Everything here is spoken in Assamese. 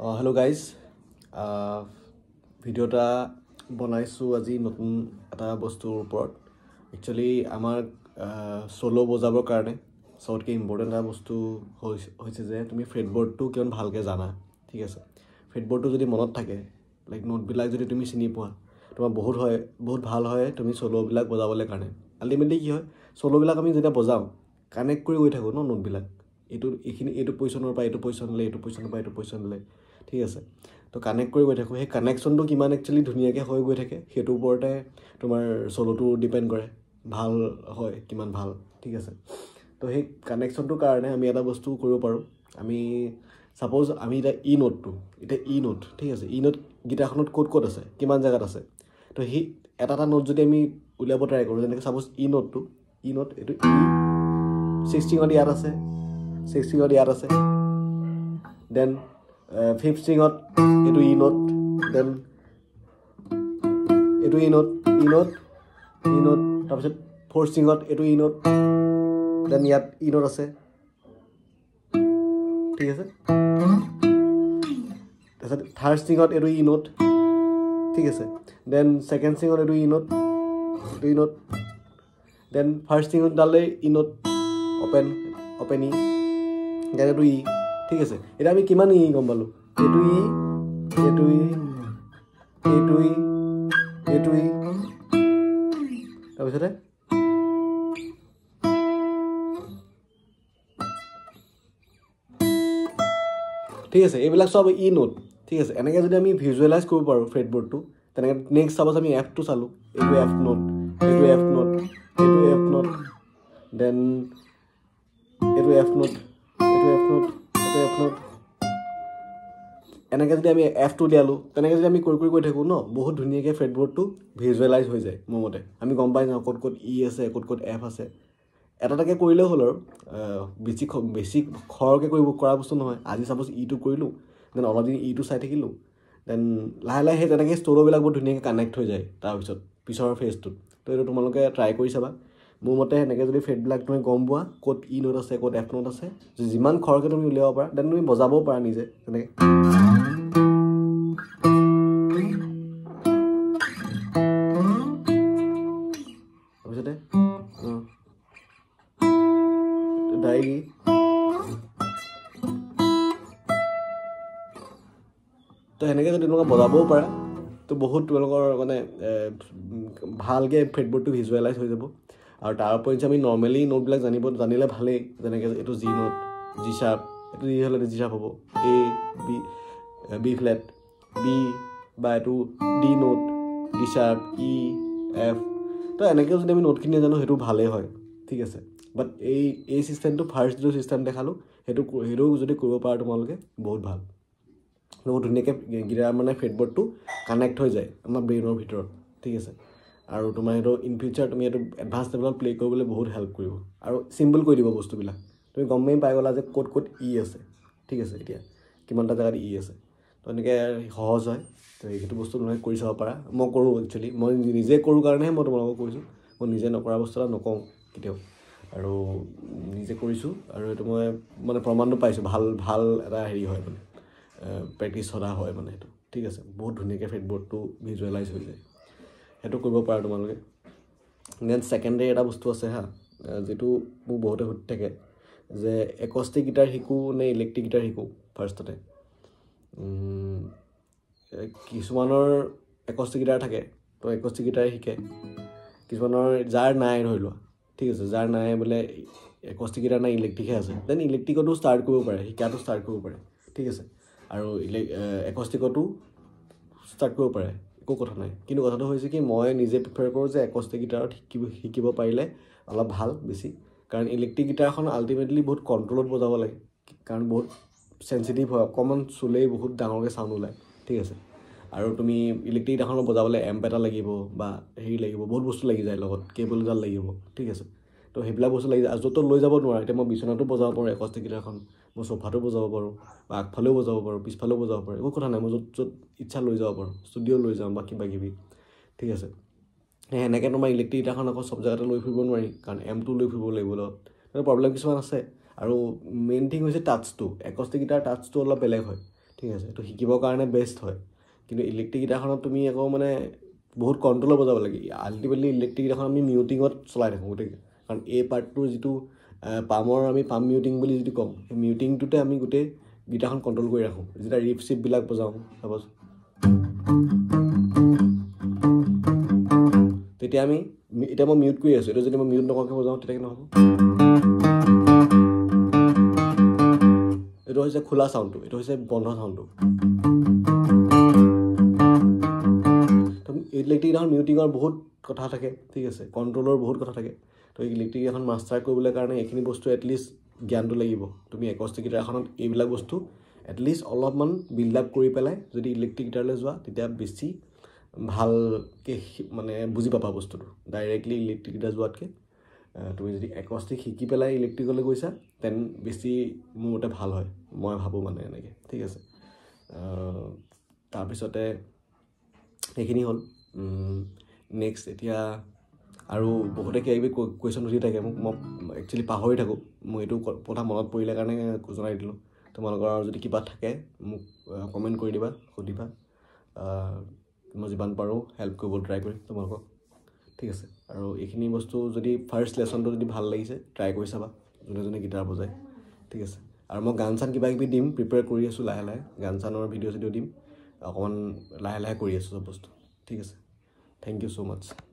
Hello guys, ভিডিওটা বনাইছো আজি নতুন এটা বস্তুৰ ওপৰত একচুয়ালি আমাৰ সোলো বজাবৰ কাৰণে সবতকে ইম্পৰ্টেন্ট এটা বস্তু হৈছে যে তুমি ফ্ৰেটবোৰ্ডটো কিমান ভালকে জানা ঠিক আছে ফ্ৰেটবোৰ্ডটো যদি মনত থাকে লাইক নোট বিলাক যদি তুমি চিনি পোৱা তোমাৰ বহুত ভাল হয় তুমি সোলো বিলাক বজাবলৈ কাৰণে আলটিমেটলি কি হয় সোলো বিলাক আমি যেতিয়া বজাও কানেক্ট কৰি গৈ থাকো ন নোট বিলাক এইটো পজিশনৰ পৰা এইটো পজিশনলৈ এইটো পজিশনৰ পৰা এইটো পজিশনলৈ ঠিক আছে তো কানেক্ট কৰি গৈ থাকো সেই কানেকশনটো কিমান একচুয়ালি ধুনিয়াকে হৈ গৈ থাকে হেতু ওপৰতে তোমাৰ সোলোটো ডিপেন্ড কৰে ভাল হয় কিমান ভাল ঠিক আছে তো সেই কানেকশনটো কাৰণে আমি এটা বস্তু কৰিব পাৰো আমি সাপোজ আমি এটা ই নোট ঠিক আছে ই নোট গিটাৰখনত কোড আছে কিমান জায়গাত আছে তো হি এটা নোট যদি আমি উলিয়াব ট্ৰাই কৰো যেনেকৈ সাপোজ ই নোট এটো ই 16 ত ইয়াত আছে 16 ত ইয়াত আছে দেন 5th string ত এটো ই নোট দেন এটো ই নোট তাৰপিছত 4th string ত এটো ই নোট দেন ইয়াত ই নোট আছে ঠিক আছে তাৰপিছত 3rd string ত এটো ই নোট ঠিক আছে দেন 2nd string ত এটো ই নোট দেন 1st string ত ডালে ই নোট ওপেন ই দেন এটো ই ঠিক আছে এটা আমি কিমান ই গম পালো এটো ই তাৰপিছতে ঠিক আছে এইবিলাক সব ই নোট ঠিক আছে এনেকৈ যদি আমি ভিজুৱেলাইজ কৰিব পাৰো ফ্ৰেটবোৰ্ডটো তেনেকৈ নেক্সট সাপোজ আমি এফ টো চালো এইটো এফ নোট দেন এইটো এফ নোট এনেকৈ যদি আমি এফ টো দিয়ালো তেনেকৈ যদি আমি কৰি গৈ থাকো ন বহুত ধুনিয়াকৈ ফ্ৰেটবোৰ্ডটো ভিজুৱেলাইজ হৈ যায় মোৰ মতে আমি গম পাই যাওঁ ক'ত ই আছে ক'ত এফ আছে এটাকে কৰিলেও হ'ল আৰু বেছি খৰকে কৰা বস্তু নহয় আজি সাপোজ ইটো কৰিলো দেন অলপ দিন ইটো চাই থাকিলো দেন লাহে সেই তেনেকৈ ষ্ট'ৰবিলাক বহুত ধুনীয়াকৈ কানেক্ট হৈ যায় তাৰপিছত পিছৰ ফেজটোত তো এইটো তোমালোকে ট্ৰাই কৰি চাবা মোৰ মতে এনেকৈ যদি ফ্ৰেটবিলাক তুমি গম পোৱা ক'ত ই নোট আছে ক'ত এফ নোট আছে যিমান খৰকে তুমি উলিয়াব পাৰা দেন তুমি বজাবও পাৰা নিজে তেনেকৈ তাৰপিছতে ডায়েৰী তো এনেকৈ যদি তোমালোকে বজাবও পাৰা তো বহুত তোমালোকৰ মানে ভালকৈ ফ্ৰেটবোৰ্ডটো ভিজুৱেলাইজ হৈ যাব আৰু তাৰ ওপৰত আমি নৰ্মেলি নোটবিলাক জানিলে ভালেই যেনেকৈ এইটো জি নোট জি শাৰ্প এইটো জি হ'লে জি শাৰ্প হ'ব এ বি ফ্লেট বি বা এইটো D note D sharp E F তো এনেকৈ যদি আমি নোটখিনি জানো সেইটো ভালেই হয় ঠিক আছে বাট এই চিষ্টেমটো ফাৰ্ষ্ট যিটো চিষ্টেম দেখালোঁ সেইটো যদি কৰিব পাৰা তোমালোকে বহুত ভাল বহুত ধুনীয়াকৈ গিটাৰ মানে ফ্ৰেটবোৰ্ডটো কানেক্ট হৈ যায় আমাৰ ব্ৰেইনৰ ভিতৰত ঠিক আছে আৰু তোমাৰ এইটো ইন ফিউচাৰ তুমি এইটো এডভান্স লেভেলত প্লে কৰিবলৈ বহুত হেল্প কৰিব আৰু চিম্পল কৰি দিব বস্তুবিলাক তুমি গমেই পাই গ'লা যে ক'ত ই আছে ঠিক আছে এতিয়া কিমানটা জেগাত ই আছে তো এনেকৈ সহজ হয় তো সেইটো বস্তু তোমালোকে কৰি চাব পাৰা মই কৰোঁ একচুৱেলি মই নিজে কৰোঁ কাৰণেহে মই তোমালোকক কৈছোঁ মই নিজে নকৰা বস্তু এটা নকওঁ কেতিয়াও আৰু নিজে কৰিছোঁ আৰু এইটো মই মানে প্ৰমাণটো পাইছোঁ ভাল এটা হেৰি হয় মানে প্ৰেক্টিছ সদা হয় মানে সেইটো ঠিক আছে বহুত ধুনীয়াকৈ ফ্ৰেটবোৰ্ডটো ভিজুৱেলাইজ হৈ যায় সেইটো কৰিব পাৰা তোমালোকে দেন ছেকেণ্ডে এটা বস্তু আছে হা যিটো মোক বহুতে সুধি থাকে যে একষ্টিক গিটাৰ শিকোঁ নে ইলেক্ট্ৰিক গিটাৰ শিকোঁ ফাৰ্ষ্টতে কিছুমানৰ একষ্টিক গিটাৰ থাকে তো একষ্টিক গিটাৰ শিকে কিছুমানৰ যাৰ নাই ধৰি লোৱা ঠিক আছে যাৰ নাই বোলে একষ্টিক গিটাৰ নাই ইলেক্ট্ৰিকহে আছে দেন ইলেক্ট্ৰিকতো ষ্টাৰ্ট কৰিব পাৰে শিকাটো ষ্টাৰ্ট কৰিব পাৰে ঠিক আছে আৰু একষ্টিকতো ষ্টাৰ্ট কৰিব পাৰে একো কথা নাই কিন্তু কথাটো হৈছে কি মই নিজে প্ৰিফাৰ কৰোঁ যে একষ্টিক গিটাৰত শিকিব পাৰিলে অলপ ভাল বেছি কাৰণ ইলেক্ট্ৰিক গিটাৰখন আল্টিমেটলি বহুত কণ্ট্ৰলত বজাব লাগে কাৰণ বহুত চেঞ্চিটিভ হয় অকণমান চুলেই বহুত ডাঙৰকৈ চাউণ্ড ওলায় ঠিক আছে আৰু তুমি ইলেক্ট্ৰিক গিটাৰখনত বজাবলৈ এম্প এটা লাগিব বা হেৰি লাগিব বহুত বস্তু লাগি যায় লগত কেবল এডাল লাগিব ঠিক আছে তো সেইবিলাক বস্তু লাগি যায় য'ত লৈ যাব নোৱাৰে এতিয়া মই বিচনাতো বজাব পাৰোঁ একষ্টিক গিটাৰখন মই সোফাটো বজাব পাৰোঁ বা আগফালেও বজাব পাৰোঁ পিছফালেও বজাব পাৰোঁ একো কথা নাই মই য'ত ইচ্ছা লৈ যাব পাৰোঁ ষ্টুডিঅ' লৈ যাওঁ বা কিবা কিবি ঠিক আছে এনেকৈ তোমাৰ ইলেক্ট্ৰিক গিটাৰখন আকৌ চব জেগাতে লৈ ফুৰিব নোৱাৰি কাৰণ এমটো লৈ ফুৰিব লাগিব লগত প্ৰব্লেম কিছুমান আছে আৰু মেইন থিং হৈছে টাচটো একষ্টিক গিটাৰ টাচটো অলপ বেলেগ হয় ঠিক আছে এইটো শিকিবৰ কাৰণে বেষ্ট হয় কিন্তু ইলেক্ট্ৰিক গিটাৰখনত তুমি আকৌ মানে বহুত কণ্ট্ৰলত বজাব লাগে আল্টিমেটলি ইলেক্ট্ৰিক গিটাৰখন আমি মিউটিঙত চলাই থাকোঁ গোটেই কাৰণ এই পাৰ্টটোৰ যিটো পামৰ আমি পাম মিউটিং বুলি যিটো ক'ম সেই মিউটিংটোতে আমি গোটেই গিটাৰখন কণ্ট্ৰল কৰি ৰাখোঁ যেতিয়া ৰিপ চিপবিলাক বজাওঁ চাপ'জ তেতিয়া আমি এতিয়া মই মিউট কৰি আছোঁ এইটো যদি মই মিউট নকৰাকৈ বজাওঁ তেতিয়া কি নহ'ব এইটো হৈছে খোলা চাউণ্ডটো এইটো হৈছে বন্ধ চাউণ্ডটো ইলেক্ট্ৰিক গিটাৰখন মিউটিঙৰ বহুত কথা থাকে ঠিক আছে কণ্ট্ৰলৰ বহুত কথা থাকে তো ইলেক্ট্ৰিক এখন মাষ্টাৰ কৰিবলৈ কাৰণে এইখিনি বস্তু এটলিষ্ট জ্ঞানটো লাগিব তুমি একষ্টিক গিটাৰ এখনত এইবিলাক বস্তু এটলিষ্ট অলপমান বিল্ড আপ কৰি পেলাই যদি ইলেক্ট্ৰিক গিটাৰলৈ যোৱা তেতিয়া বেছি ভালকৈ মানে বুজি পাবা বস্তুটো ডাইৰেক্টলি ইলেক্ট্ৰিক গিটাৰ যোৱাতকৈ তুমি যদি একষ্টিক শিকি পেলাই ইলেক্ট্ৰিকলৈ গৈছা তেন বেছি মোৰ মতে ভাল হয় মই ভাবোঁ মানে এনেকৈ ঠিক আছে তাৰপিছতে সেইখিনি হ'ল নেক্সট এতিয়া আৰু বহুতে কিবা কিবি কুৱেশ্যন সুধি থাকে মোক মই একচুৱেলি পাহৰি থাকোঁ মই এইটো কথা মনত পৰিলে কাৰণে জনাই দিলোঁ তোমালোকৰ যদি কিবা থাকে মোক কমেণ্ট কৰি দিবা সুধিবা মই যিমান পাৰোঁ হেল্প কৰিব ট্ৰাই কৰিম তোমালোকক ঠিক আছে আৰু এইখিনি বস্তু যদি ফাৰ্ষ্ট লেচনটো যদি ভাল লাগিছে ট্ৰাই কৰি চাবা যোনে যোনে গিটাৰ বজায় ঠিক আছে আৰু মই গান চান কিবা কিবি দিম প্ৰিপেয়াৰ কৰি আছোঁ লাহে লাহে গান চানৰ ভিডিঅ' চিডিঅ' দিম অকণমান লাহে লাহে কৰি আছোঁ চব বস্তু ঠিক আছে থেংক ইউ ছ' মাছ